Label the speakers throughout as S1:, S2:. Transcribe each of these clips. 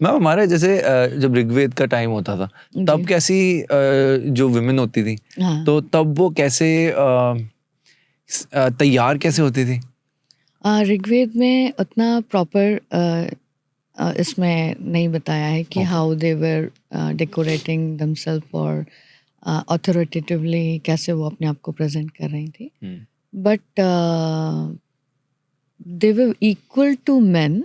S1: Ma'am हमारे जैसे जब ऋग्वेद का टाइम होता था तब
S2: जी।
S1: कैसी जो विमेन होती थी
S2: हाँ।
S1: तो तब वो कैसे तैयार कैसे होती थी?
S2: ऋग्वेद में उतना प्रॉपर इसमें नहीं बताया है कि
S1: okay.
S2: How they were decorating themselves for authoritatively कैसे वो अपने आप को प्रेजेंट कर रही थी, but they were equal to man,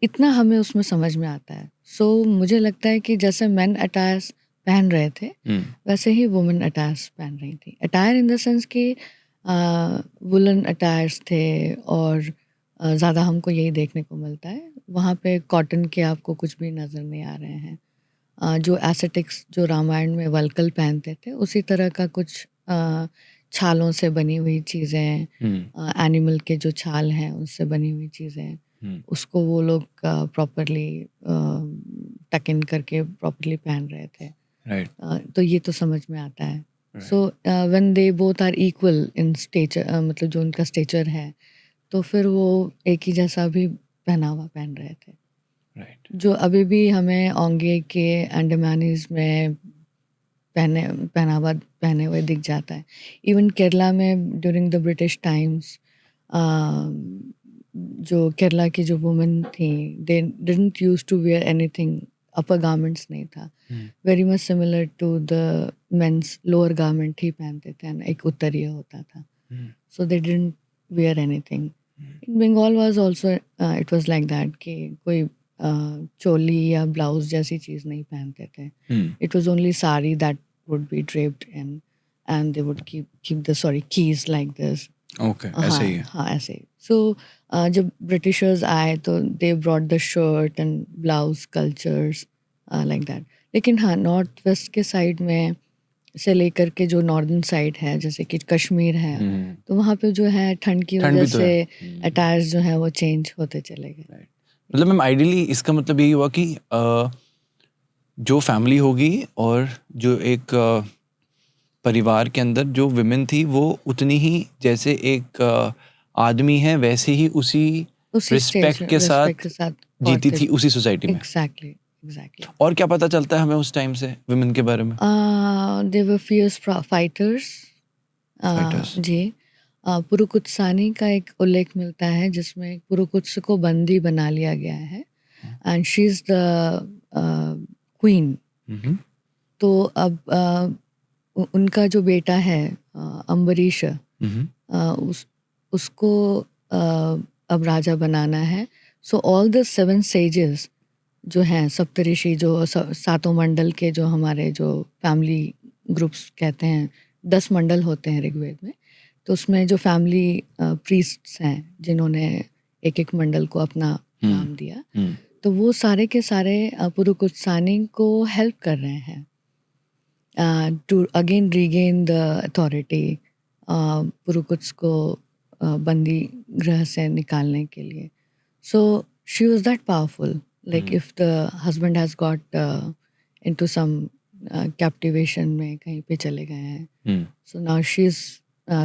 S2: इतना हमें उसमें समझ में आता है। सो मुझे लगता है कि जैसे मैन अटायर्स पहन रहे थे वैसे ही वुमेन अटायर्स पहन रही थी। अटायर इन द सेंस कि वुलन अटायर्स थे, और ज़्यादा हमको यही देखने को मिलता है। वहाँ पे कॉटन के आपको कुछ भी नज़र नहीं आ रहे हैं। जो एसेटिक्स जो रामायण में वल्कल पहनते थे उसी तरह का कुछ छालों से बनी हुई चीज़ें, एनिमल के जो छाल हैं उससे बनी हुई चीज़ें, उसको वो लोग प्रॉपरली टक इन करके प्रॉपरली पहन रहे थे।
S1: राइट।
S2: तो ये तो समझ में आता है। So when they both are equal in stature, मतलब जो उनका स्टेचर है, तो फिर वो एक ही जैसा भी पहनावा पहन रहे थे।
S1: राइट।
S2: जो अभी भी हमें ओंगे के अंडमानीज में पहनावा पहने हुए दिख जाता है। इवन केरला में ड्यूरिंग द ब्रिटिश टाइम्स, जो केरला की जो वुमेन थी, they didn't use to wear anything, upper garments नहीं था। Very much similar to the men's, lower garment ही पहनते थे and एक उत्तरीय होता था। So they didn't wear anything. In Bengal was also it was like that कि कोई चोली या ब्लाउज जैसी चीज़ नहीं पहनते थे। It was only sari that would be draped in, and they would keep the sorry keys like this.
S1: Okay, ऐसे ही है।
S2: हाँ ऐसे ही। सो जब ब्रिटिशर्स आए तो they brought the shirt and blouse cultures like that. लेकिन हाँ, नॉर्थ वेस्ट के साइड में से लेकर के जो नॉर्दर्न साइड है जैसे कि कश्मीर है, तो वहाँ पे जो है ठंड की
S1: ठंड
S2: वजह
S1: भी तो
S2: से
S1: है।
S2: अटायर्स जो है वो चेंज होते चले गए।
S1: राइट। मतलब मैम आइडियली इसका मतलब यही हुआ कि जो फैमिली होगी और जो एक परिवार के अंदर जो विमेन थी वो उतनी ही जैसे एक आदमी है वैसे ही उसी
S2: उसी स्टेज
S1: रिस्पेक्ट के
S2: रिस्पेक्ट
S1: साथ
S2: के साथ
S1: जीती
S2: पहुँचते।
S1: थी उसी सोसाइटी में।
S2: Exactly exactly.
S1: और क्या पता चलता है हमें उस टाइम से विमेन के बारे में?
S2: दे वर फियर्स फाइटर्स।
S1: फाइटर्स।
S2: जी। पुरुकुत्सानी का एक उल्लेख मिलता है जिसमें पुरुकुत्स को बंदी बना लिया गया है, and she is the queen. तो अब उनका जो बेटा है अम्बरीश, उसको अब राजा बनाना है। सो ऑल द 7 सेजेस जो हैं, सप्तऋषि, जो सातों मंडल के जो हमारे जो फैमिली ग्रुप्स कहते हैं, 10 मंडल होते हैं ऋग्वेद में। तो उसमें जो फैमिली प्रीस्ट्स हैं जिन्होंने एक एक मंडल को अपना नाम दिया, तो वो सारे के सारे पुरुकुत्सानी को हेल्प कर रहे हैं to again regain the authority, Purukutsa को बंदी गृह से निकालने के लिए। So she was that powerful, like if the husband has got into some captivation में कहीं पे चले गए हैं, so now she's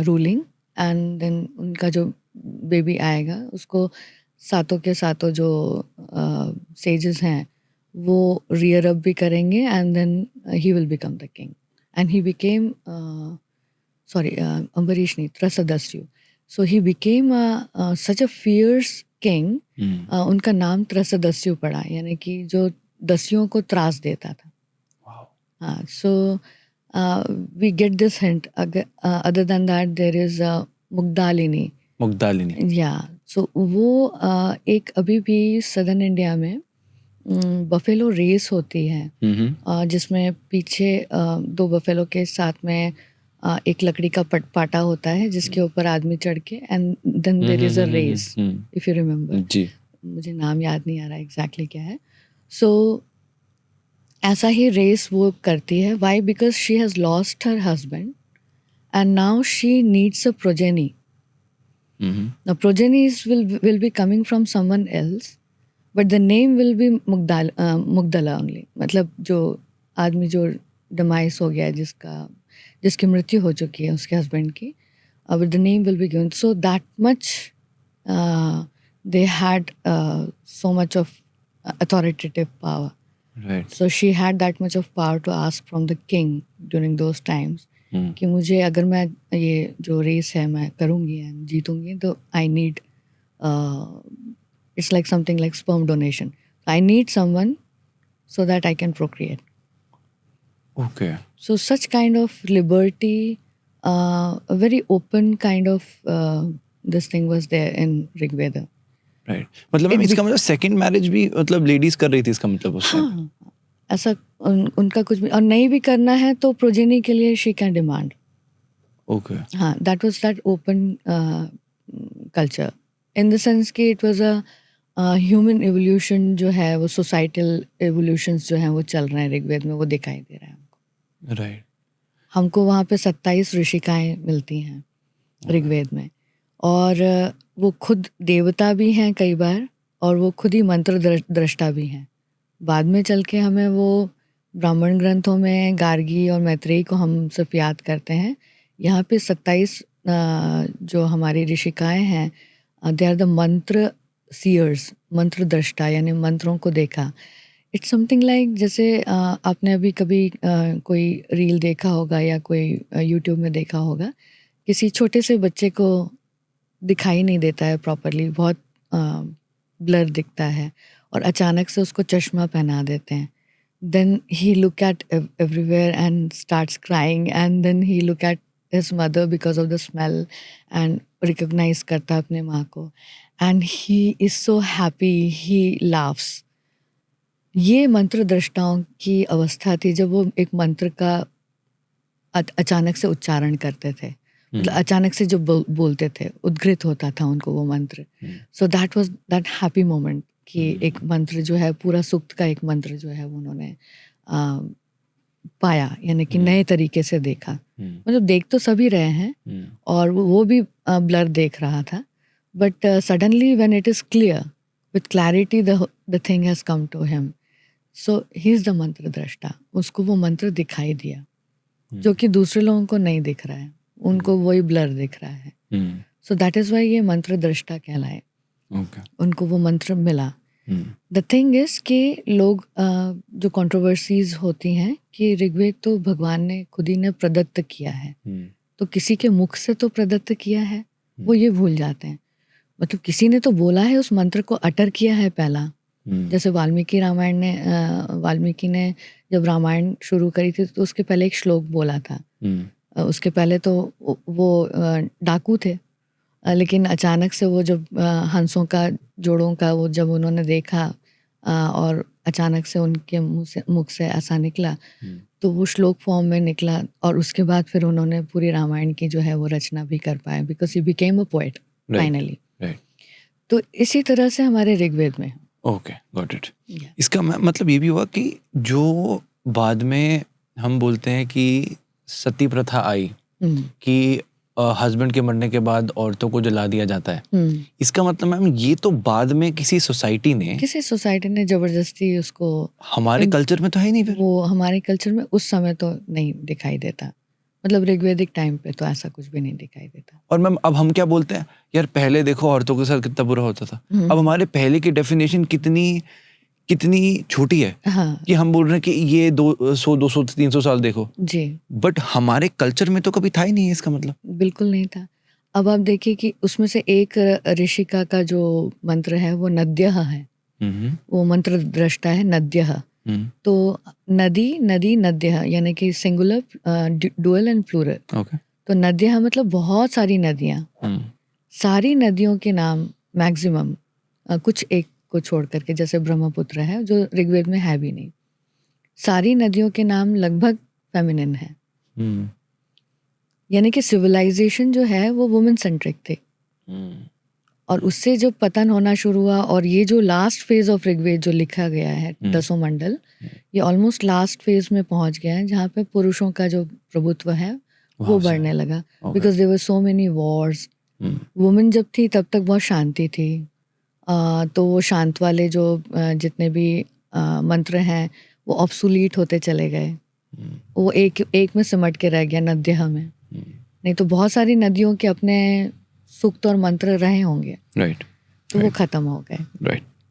S2: ruling, and then उनका जो बेबी आएगा उसको सातों के सातों जो sages हैं वो rear up भी करेंगे, and then he will become the king, and he became sorry Ambarish नहीं, Trasadasyu. So he became such a fierce king. उनका नाम त्रसदस्यु पड़ा, यानी कि जो दस्युओं को त्रास देता था। हाँ, so we get this hint. Other than that there is मुग्धालिनी।
S1: मुग्धालिनी।
S2: या सो वो एक अभी भी सदर्न इंडिया में बफेलो रेस होती है, जिसमें पीछे 2 बफेलो के साथ में एक लकड़ी का पाटा होता है जिसके ऊपर आदमी चढ़ के, and then there is a race, if you remember.
S1: जी।
S2: मुझे नाम याद नहीं आ रहा एग्जैक्टली क्या है। सो ऐसा ही रेस वो करती है। Why? Because she has lost her husband and now she needs a progeny. Now progenies will be coming from someone else, but the name will be मुग्दला only। मतलब जो आदमी जो डिमाइस हो गया है, जिसकी मृत्यु हो चुकी है उसके हस्बैंड की, but the name will be given। So that much they had so much of authoritative power.
S1: Right.
S2: So she had that much of power to ask from the king during those times कि मुझे अगर मैं ये जो race है मैं करूँगी and जीतूँगी तो I need it's like something like sperm donation. I need someone so that I can procreate.
S1: Okay.
S2: So such kind of liberty, a very open kind of this thing was there in Rig Veda.
S1: Right. मतलब ma'am इसका मतलब second marriage भी मतलब ladies कर रही थी इसका मतलब उस टाइम.
S2: हाँ, ऐसा उनका कुछ भी और नहीं भी करना है तो प्रोजेनी के लिए शी कैन डिमांड.
S1: ओके.
S2: हाँ, that was that open culture in the sense कि it was a human evolution जो है वो सोसाइटल एवोल्यूशंस जो हैं वो चल रहे हैं ऋग्वेद में, वो दिखाई दे रहा है हमको.
S1: राइट.
S2: हमको वहाँ पे 27 ऋषिकाएं मिलती हैं ऋग्वेद में, और वो खुद देवता भी हैं कई बार, और वो खुद ही मंत्र दृष्टा भी हैं. बाद में चल के हमें वो ब्राह्मण ग्रंथों में गार्गी और मैत्रेयी को हम सिर्फ याद करते हैं. यहाँ पे 27 जो हमारी ऋषिकाएं हैं, दे आर द मंत्र सीयर्स, मंत्र दृष्टा, यानी मंत्रों को देखा. इट्स समथिंग लाइक जैसे आपने अभी कभी कोई रील देखा होगा या कोई यूट्यूब में देखा होगा, किसी छोटे से बच्चे को दिखाई नहीं देता है प्रॉपरली, बहुत ब्लर दिखता है, और अचानक से उसको चश्मा पहना देते हैं. Then he look at everywhere and starts crying, and then he look at his mother because of the smell and recognise करता है अपने माँ को, and he is so happy, he laughs. ये मंत्र दृष्टाओं की अवस्था थी जब वो एक मंत्र का अचानक से उच्चारण करते थे, मतलब अचानक से जो बोलते थे, उद्घृत होता था उनको वो मंत्र. So that was that happy moment कि एक मंत्र जो है, पूरा सूक्त का एक मंत्र जो है वो उन्होंने पाया, यानी कि नए तरीके से देखा. मतलब देख तो सभी रहे हैं और वो भी ब्लर देख रहा था, but suddenly when it is clear with clarity the thing has come to him. So he is the मंत्र दृष्टा. उसको वो मंत्र दिखाई दिया जो कि दूसरे लोगों को नहीं दिख रहा है, उनको वही ब्लर दिख रहा है. सो दैट इज वाई ये मंत्र दृष्टा कहलाए. उनको वो मंत्र मिला. द थिंग इज कि लोग जो कंट्रोवर्सीज होती हैं कि ऋग्वेद तो भगवान ने खुद ही ने प्रदत्त किया है, तो किसी के मुख से तो प्रदत्त किया है, वो ये भूल जाते हैं. मतलब किसी ने तो बोला है, उस मंत्र को अटर किया है पहला. जैसे वाल्मीकि ने जब रामायण शुरू करी थी तो उसके पहले एक श्लोक बोला था. उसके पहले तो वो डाकू थे, लेकिन अचानक से वो जब हंसों का जोड़ों का वो जब उन्होंने देखा और अचानक से उनके मुख से ऐसा निकला, तो वो श्लोक फॉर्म में निकला, और उसके बाद फिर उन्होंने पूरी रामायण की जो है वो रचना भी कर पाए, because he became a poet finally. तो इसी तरह से हमारे ऋग्वेद में.
S1: Okay, got it. इसका मतलब ये भी हुआ कि जो बाद में हम बोलते हैं कि सती प्रथा आई, कि हस्बैंड के मरने के बाद औरतों को जला दिया जाता है, इसका मतलब मैम ये तो बाद में किसी सोसाइटी ने
S2: जबरदस्ती उसको,
S1: हमारे कल्चर में तो है ही नहीं. फिर
S2: वो हमारे कल्चर में उस समय तो नहीं दिखाई देता, मतलब ऋग्वेदिक टाइम पे तो ऐसा कुछ भी नहीं दिखाई देता.
S1: और मैम अब हम क्या बोलते हैं, यार पहले देखो औरतों के साथ कितना बुरा होता था. अब हमारे पहले की डेफिनेशन कितनी छोटी है.
S2: हाँ. कि
S1: हम बोल रहे हैं कि ये 100 200 300 साल देखो
S2: जी,
S1: बट हमारे कल्चर में तो कभी था ही नहीं है इसका मतलब.
S2: बिल्कुल नहीं था. अब आप देखिए कि उसमें से एक ऋषिका का जो मंत्र है वो नद्यः है. वो मंत्र दृष्टा है नद्यः. तो नदी नदी नद्यः यानी कि सिंगुलर, डुअल एंड प्लूरल. तो नद्यः मतलब बहुत सारी नदियाँ. सारी नदियों के नाम मैक्सिमम, कुछ एक को छोड़ करके, जैसे ब्रह्मपुत्र है जो ऋग्वेद में है भी नहीं, सारी नदियों के नाम लगभग फेमिनिन है. यानी कि सिविलाइजेशन जो है वो वुमेन सेंट्रिक थे. और उससे जो पतन होना शुरू हुआ, और ये जो लास्ट फेज ऑफ ऋग्वेद जो लिखा गया है 10 मंडल, ये ऑलमोस्ट लास्ट फेज में पहुंच गया है जहाँ पे पुरुषों का जो प्रभुत्व है वो बढ़ने लगा, because there were so many wars. Women जब थी तब तक बहुत शांति थी. तो वो शांत वाले जो जितने भी मंत्र हैं वो ऑब्सोलीट होते चले गए. वो एक में सिमट के रह गया नद्यः में. नहीं तो बहुत सारी नदियों के अपने सूक्त और मंत्र रहे होंगे,
S1: राइट,
S2: तो वो खत्म हो गए.
S1: राइट.